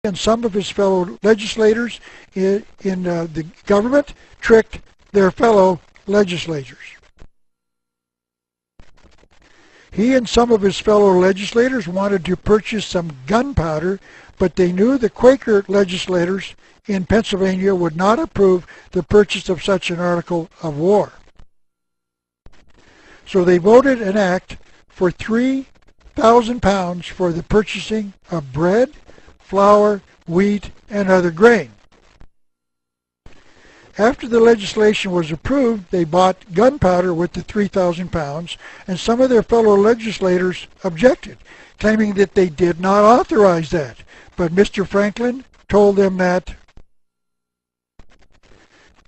and some of his fellow legislators in the government tricked their fellow legislators. He and some of his fellow legislators wanted to purchase some gunpowder, but they knew the Quaker legislators in Pennsylvania would not approve the purchase of such an article of war. So they voted an act for 3,000 pounds for the purchasing of bread, flour, wheat, and other grain. After the legislation was approved, they bought gunpowder with the 3,000 pounds, and some of their fellow legislators objected, claiming that they did not authorize that. But Mr. Franklin told them that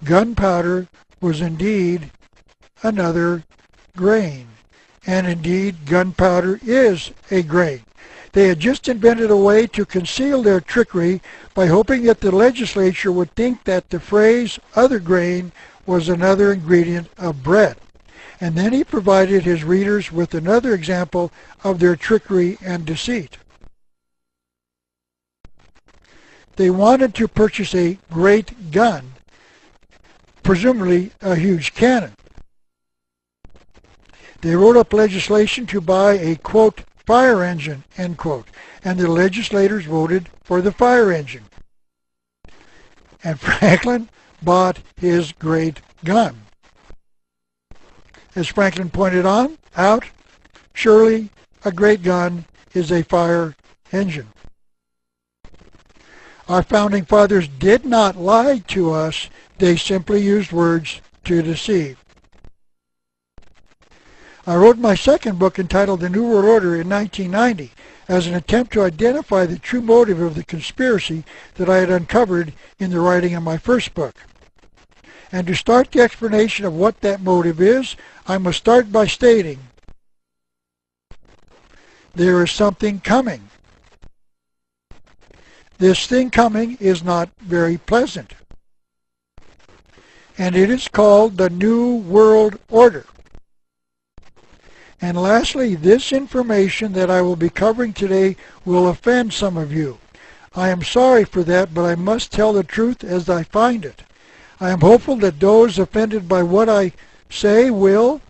gunpowder was indeed another grain, and indeed gunpowder is a grain. They had just invented a way to conceal their trickery by hoping that the legislature would think that the phrase other grain was another ingredient of bread. And then he provided his readers with another example of their trickery and deceit. They wanted to purchase a great gun, presumably a huge cannon. They wrote up legislation to buy a, quote, fire engine, end quote, and the legislators voted for the fire engine. And Franklin bought his great gun. As Franklin pointed out, surely a great gun is a fire engine. Our founding fathers did not lie to us, they simply used words to deceive. I wrote my second book entitled The New World Order in 1990 as an attempt to identify the true motive of the conspiracy that I had uncovered in the writing of my first book. And to start the explanation of what that motive is, I must start by stating there is something coming. This thing coming is not very pleasant. And it is called the New World Order. And lastly, this information that I will be covering today will offend some of you. I am sorry for that, but I must tell the truth as I find it. I am hopeful that those offended by what I say will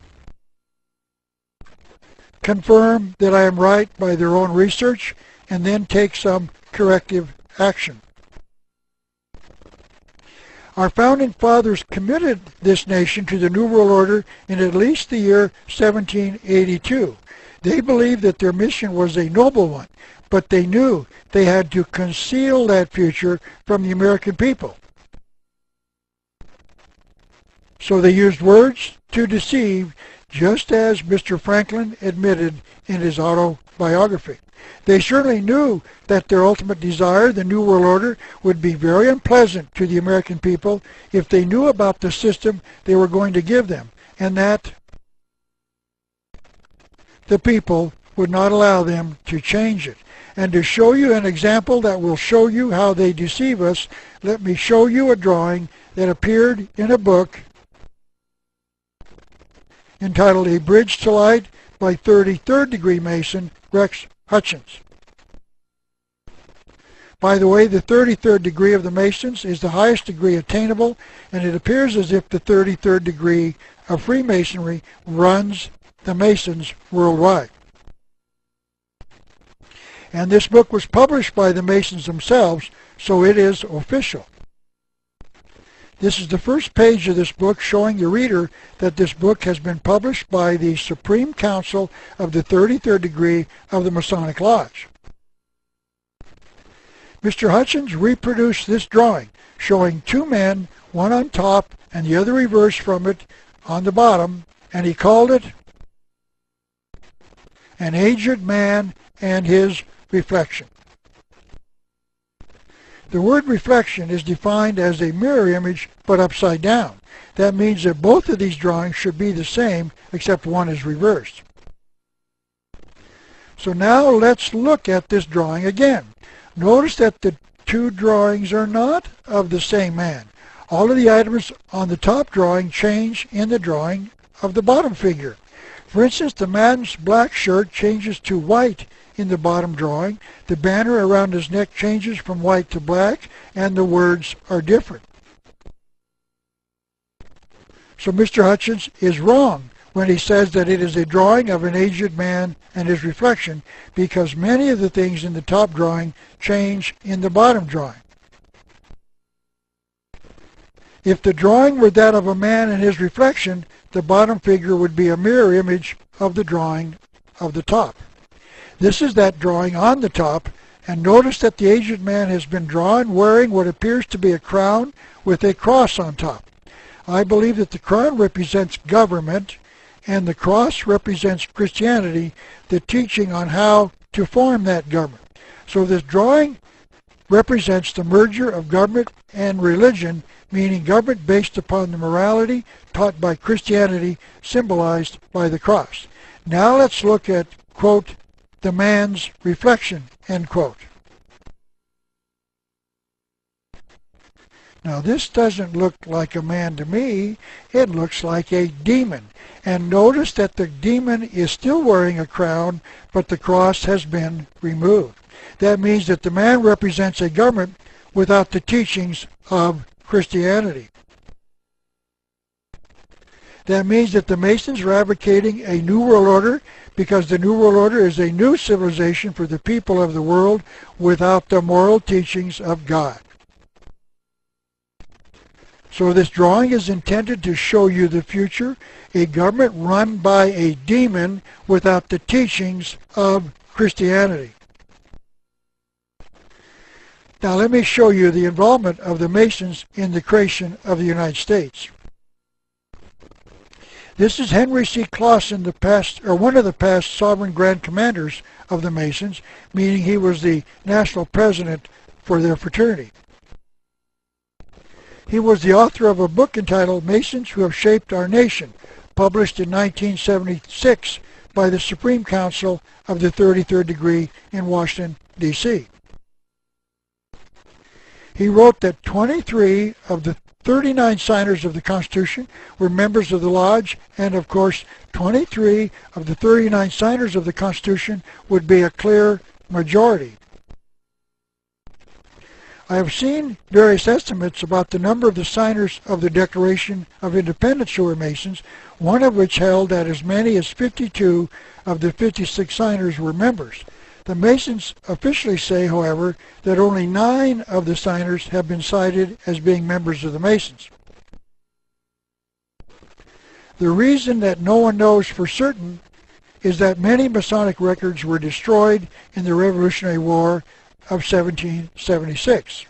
confirm that I am right by their own research and then take some corrective action. Our founding fathers committed this nation to the New World Order in at least the year 1782. They believed that their mission was a noble one, but they knew they had to conceal that future from the American people. So they used words to deceive, just as Mr. Franklin admitted in his autobiography. They certainly knew that their ultimate desire, the New World Order, would be very unpleasant to the American people if they knew about the system they were going to give them, and that the people would not allow them to change it. And to show you an example that will show you how they deceive us, let me show you a drawing that appeared in a book entitled A Bridge to Light by 33rd degree Mason Rex Hutchins. By the way, the 33rd degree of the Masons is the highest degree attainable, and it appears as if the 33rd degree of Freemasonry runs the Masons worldwide. And this book was published by the Masons themselves, so it is official. This is the first page of this book showing the reader that this book has been published by the Supreme Council of the 33rd degree of the Masonic Lodge. Mr. Hutchins reproduced this drawing showing two men, one on top and the other reversed from it on the bottom, and he called it An Aged Man and His Reflection. The word reflection is defined as a mirror image but upside down. That means that both of these drawings should be the same except one is reversed. So now let's look at this drawing again. Notice that the two drawings are not of the same man. All of the items on the top drawing change in the drawing of the bottom figure. For instance, the man's black shirt changes to white in the bottom drawing, the banner around his neck changes from white to black, and the words are different. So Mr. Hutchins is wrong when he says that it is a drawing of an aged man and his reflection, because many of the things in the top drawing change in the bottom drawing. If the drawing were that of a man and his reflection, the bottom figure would be a mirror image of the drawing of the top. This is that drawing on the top, and notice that the aged man has been drawn wearing what appears to be a crown with a cross on top. I believe that the crown represents government and the cross represents Christianity, the teaching on how to form that government. So this drawing represents the merger of government and religion, meaning government based upon the morality taught by Christianity, symbolized by the cross. Now let's look at, quote, the man's reflection, end quote. Now this doesn't look like a man to me, it looks like a demon. And notice that the demon is still wearing a crown, but the cross has been removed. That means that the man represents a government without the teachings of Christianity. That means that the Masons are advocating a new world order, because the new world order is a new civilization for the people of the world without the moral teachings of God. So this drawing is intended to show you the future, a government run by a demon without the teachings of Christianity. Now let me show you the involvement of the Masons in the creation of the United States. This is Henry C. Clausen, one of the past sovereign grand commanders of the Masons, meaning he was the national president for their fraternity. He was the author of a book entitled Masons Who Have Shaped Our Nation, published in 1976 by the Supreme Council of the 33rd Degree in Washington, D.C. He wrote that 23 of the 39 signers of the Constitution were members of the Lodge, and of course 23 of the 39 signers of the Constitution would be a clear majority. I have seen various estimates about the number of the signers of the Declaration of Independence who were Masons, one of which held that as many as 52 of the 56 signers were members. The Masons officially say, however, that only 9 of the signers have been cited as being members of the Masons. The reason that no one knows for certain is that many Masonic records were destroyed in the Revolutionary War of 1776.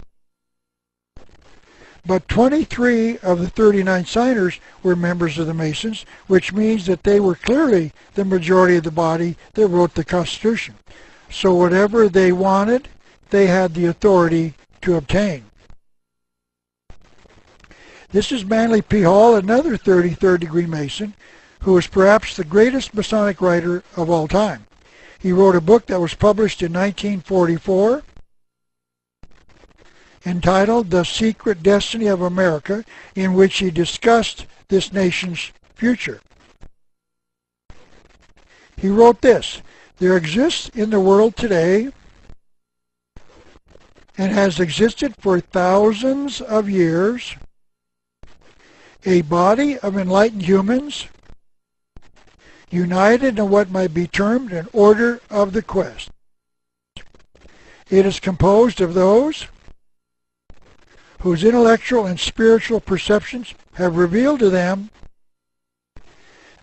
But 23 of the 39 signers were members of the Masons, which means that they were clearly the majority of the body that wrote the Constitution. So whatever they wanted, they had the authority to obtain. This is Manly P. Hall, another 33rd degree Mason, who is perhaps the greatest Masonic writer of all time. He wrote a book that was published in 1944 entitled The Secret Destiny of America, in which he discussed this nation's future. He wrote this: there exists in the world today, and has existed for thousands of years, a body of enlightened humans united in what might be termed an order of the quest. It is composed of those whose intellectual and spiritual perceptions have revealed to them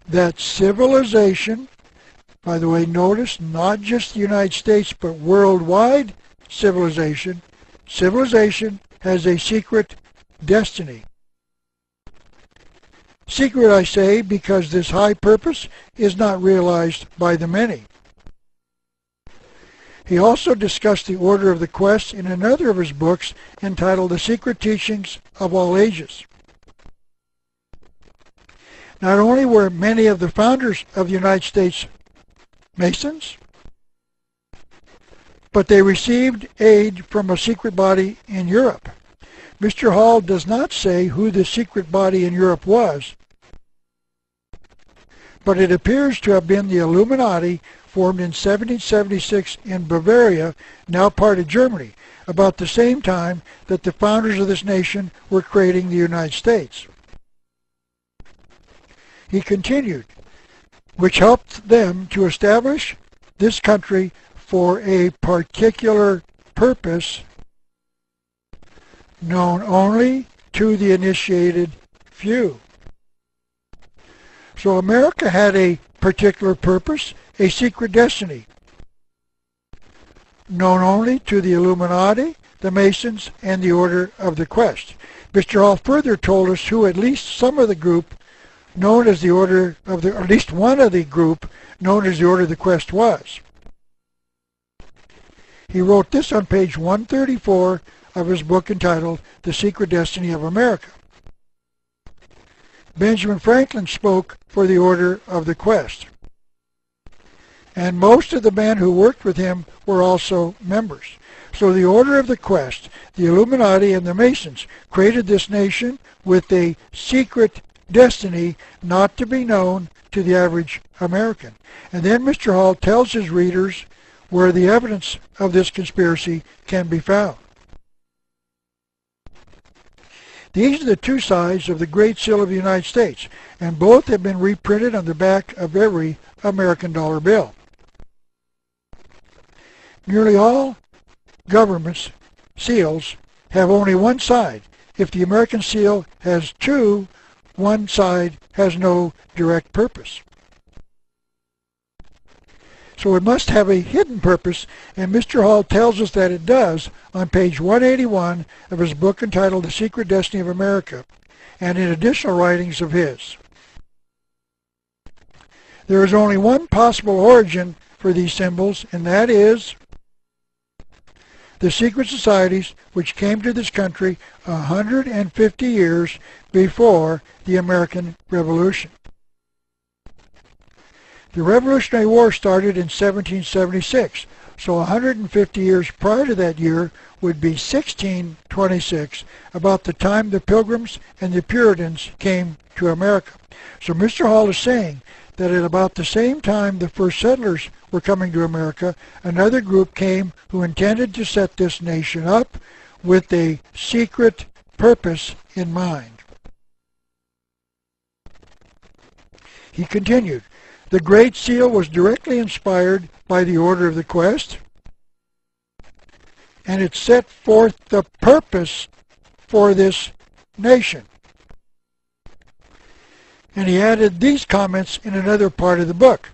that civilization, by the way, notice not just the United States but worldwide civilization has a secret destiny. Secret, I say, because this high purpose is not realized by the many. He also discussed the order of the quest in another of his books entitled The Secret Teachings of All Ages. Not only were many of the founders of the United States Masons, but they received aid from a secret body in Europe. Mr. Hall does not say who the secret body in Europe was, but it appears to have been the Illuminati formed in 1776 in Bavaria, now part of Germany, about the same time that the founders of this nation were creating the United States. He continued, which helped them to establish this country for a particular purpose known only to the initiated few. So America had a particular purpose, a secret destiny, known only to the Illuminati, the Masons, and the Order of the Quest. Mr. Hall further told us who at least some of the group known as the Order of the, or at least one of the group known as the Order of the Quest was. He wrote this on page 134 of his book entitled The Secret Destiny of America. Benjamin Franklin spoke for the Order of the Quest, and most of the men who worked with him were also members. So the Order of the Quest, the Illuminati, and the Masons created this nation with a secret destiny not to be known to the average American. And then Mr. Hall tells his readers where the evidence of this conspiracy can be found. These are the two sides of the Great Seal of the United States, and both have been reprinted on the back of every American dollar bill. Nearly all governments' seals have only one side. If the American seal has two, one side has no direct purpose. So it must have a hidden purpose, and Mr. Hall tells us that it does on page 181 of his book entitled The Secret Destiny of America, and in additional writings of his. There is only one possible origin for these symbols, and that is the secret societies which came to this country 150 years before the American Revolution. The Revolutionary War started in 1776, so 150 years prior to that year would be 1626, about the time the Pilgrims and the Puritans came to America. So Mr. Hall is saying that at about the same time the first settlers were coming to America, another group came who intended to set this nation up with a secret purpose in mind. He continued, the Great Seal was directly inspired by the Order of the Quest, and it set forth the purpose for this nation. And he added these comments in another part of the book.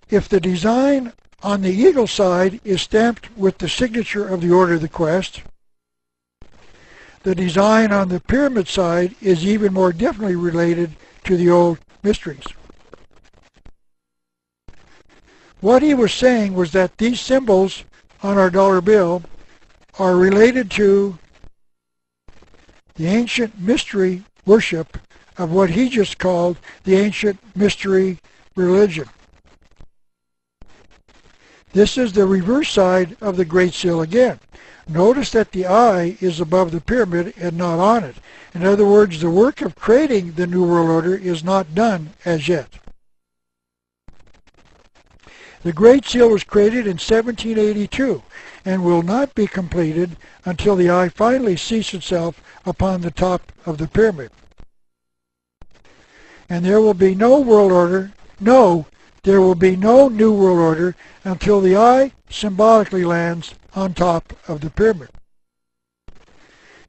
If the design on the eagle side is stamped with the signature of the Order of the Quest, the design on the pyramid side is even more definitely related to the old mysteries. What he was saying was that these symbols on our dollar bill are related to the ancient mystery worship of what he just called the ancient mystery religion. This is the reverse side of the Great Seal again. Notice that the eye is above the pyramid and not on it. In other words, the work of creating the New World Order is not done as yet. The Great Seal was created in 1782 and will not be completed until the eye finally seats itself upon the top of the pyramid. And there will be no world order, there will be no New World Order until the eye symbolically lands on top of the pyramid.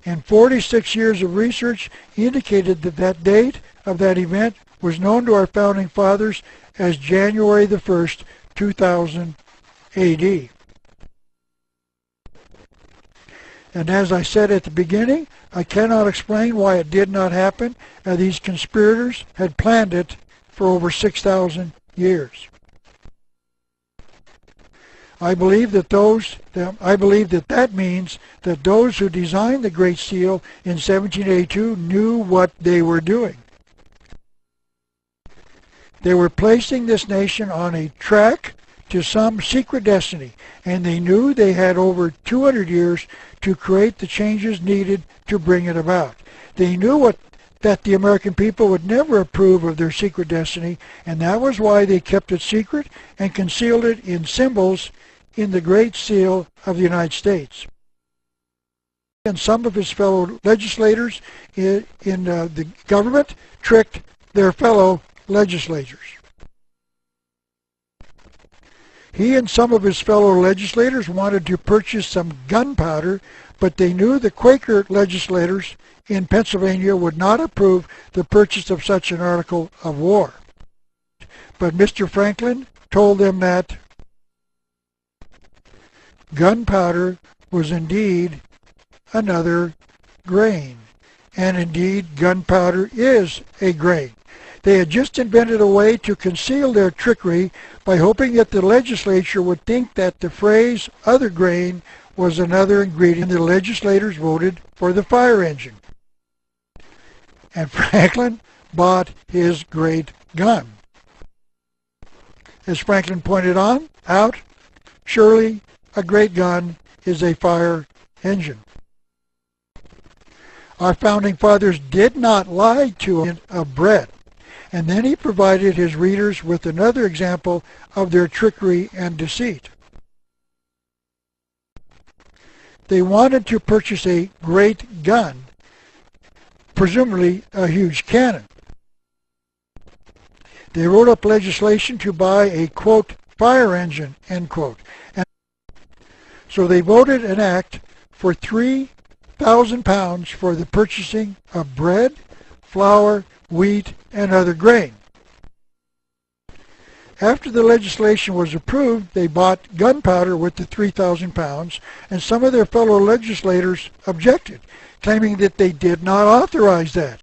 And 46 years of research indicated that that date of that event was known to our founding fathers as January the 1st, 2000 AD. And as I said at the beginning, I cannot explain why it did not happen, and these conspirators had planned it for over 6,000 years. I believe that that means that those who designed the Great Seal in 1782 knew what they were doing. They were placing this nation on a track to some secret destiny, and they knew they had over 200 years to create the changes needed to bring it about. They knew what that the American people would never approve of their secret destiny, and that was why they kept it secret and concealed it in symbols in the Great Seal of the United States. And some of his fellow legislators in the government tricked their fellow legislators. He and some of his fellow legislators wanted to purchase some gunpowder, but they knew the Quaker legislators in Pennsylvania would not approve the purchase of such an article of war. But Mr. Franklin told them that gunpowder was indeed another grain, and indeed gunpowder is a grain. They had just invented a way to conceal their trickery by hoping that the legislature would think that the phrase other grain was another ingredient. The legislators voted for the fire engine. And Franklin bought his great gun. As Franklin pointed out, surely a great gun is a fire engine. Our founding fathers did not lie to us of bread. And then he provided his readers with another example of their trickery and deceit. They wanted to purchase a great gun, presumably a huge cannon. They wrote up legislation to buy a, quote, fire engine, end quote. And so they voted an act for 3,000 pounds for the purchasing of bread, flour, wheat, and other grain. After the legislation was approved, they bought gunpowder with the 3,000 pounds, and some of their fellow legislators objected, claiming that they did not authorize that.